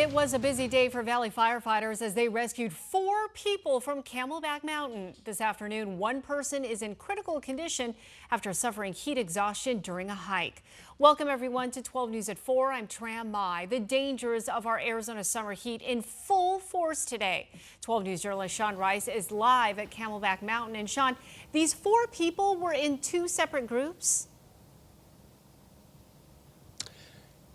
It was a busy day for Valley firefighters as they rescued 4 people from Camelback Mountain. This afternoon, one person is in critical condition after suffering heat exhaustion during a hike. Welcome everyone to 12 News at 4. I'm Tram Mai. The dangers of our Arizona summer heat in full force today. 12 News journalist Sean Rice is live at Camelback Mountain. And Sean, these 4 people were in 2 separate groups?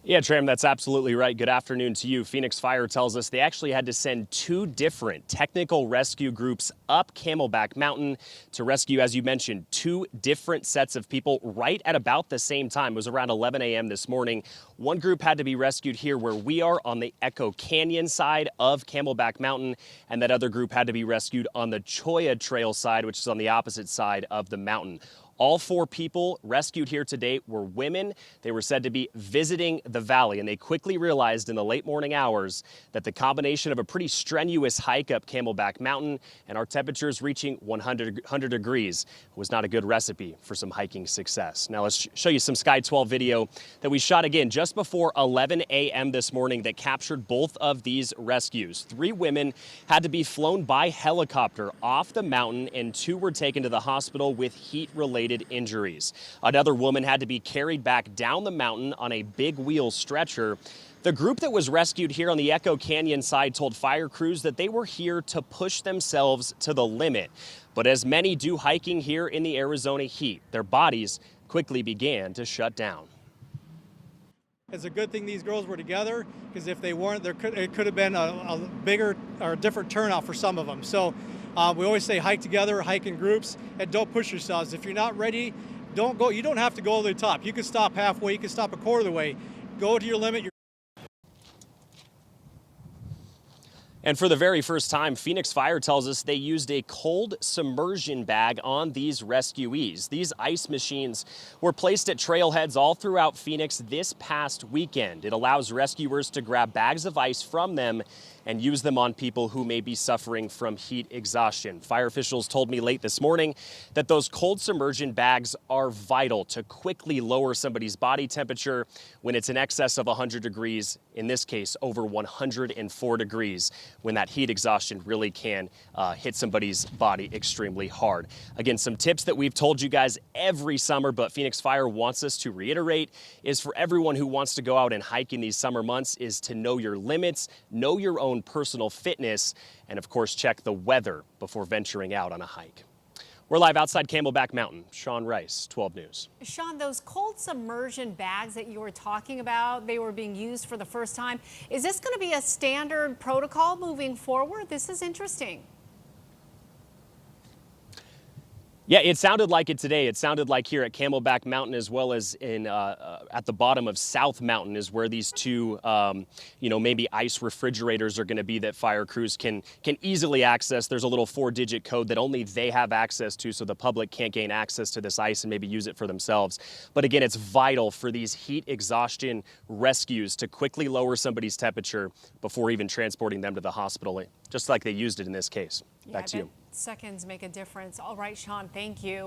Yeah, Tram, that's absolutely right. Good afternoon to you. Phoenix Fire tells us they actually had to send 2 different technical rescue groups up Camelback Mountain to rescue, as you mentioned, 2 different sets of people right at about the same time. It was around 11 a.m. this morning. One group had to be rescued here where we are on the Echo Canyon side of Camelback Mountain, and that other group had to be rescued on the Cholla Trail side, which is on the opposite side of the mountain. All 4 people rescued here today were women. They were said to be visiting the valley, and they quickly realized in the late morning hours that the combination of a pretty strenuous hike up Camelback Mountain and our temperatures reaching 100 degrees was not a good recipe for some hiking success. Now let's show you some Sky 12 video that we shot again just before 11 a.m. this morning that captured both of these rescues. 3 women had to be flown by helicopter off the mountain, and 2 were taken to the hospital with heat-related injuries. Another woman had to be carried back down the mountain on a big wheel stretcher. The group that was rescued here on the Echo Canyon side told fire crews that they were here to push themselves to the limit. But as many do hiking here in the Arizona heat, their bodies quickly began to shut down. It's a good thing these girls were together, because if they weren't, it could have been a bigger or different turnout for some of them. So we always say hike together, hike in groups, and don't push yourselves. If you're not ready, don't go. You don't have to go to the top. You can stop halfway. You can stop a quarter of the way. Go to your limit. And for the very first time, Phoenix Fire tells us they used a cold submersion bag on these rescuees. These ice machines were placed at trailheads all throughout Phoenix this past weekend. It allows rescuers to grab bags of ice from them and use them on people who may be suffering from heat exhaustion. Fire officials told me late this morning that those cold submersion bags are vital to quickly lower somebody's body temperature when it's in excess of 100 degrees, in this case over 104 degrees, when that heat exhaustion really can hit somebody's body extremely hard. Again, some tips that we've told you guys every summer, but Phoenix Fire wants us to reiterate, is for everyone who wants to go out and hike in these summer months is to know your limits, know your own personal fitness, and of course check the weather before venturing out on a hike. We're live outside Camelback Mountain. Sean Rice, 12 News. Sean, those cold submersion bags that you were talking about, they were being used for the first time. Is this going to be a standard protocol moving forward? This is interesting. Yeah, it sounded like it today. It sounded like here at Camelback Mountain, as well as in at the bottom of South Mountain, is where these 2, maybe ice refrigerators are going to be that fire crews can easily access. There's a little 4-digit code that only they have access to, so the public can't gain access to this ice and maybe use it for themselves. But again, it's vital for these heat exhaustion rescues to quickly lower somebody's temperature before even transporting them to the hospital, just like they used it in this case. Back to you. Seconds make a difference. All right, Sean, thank you.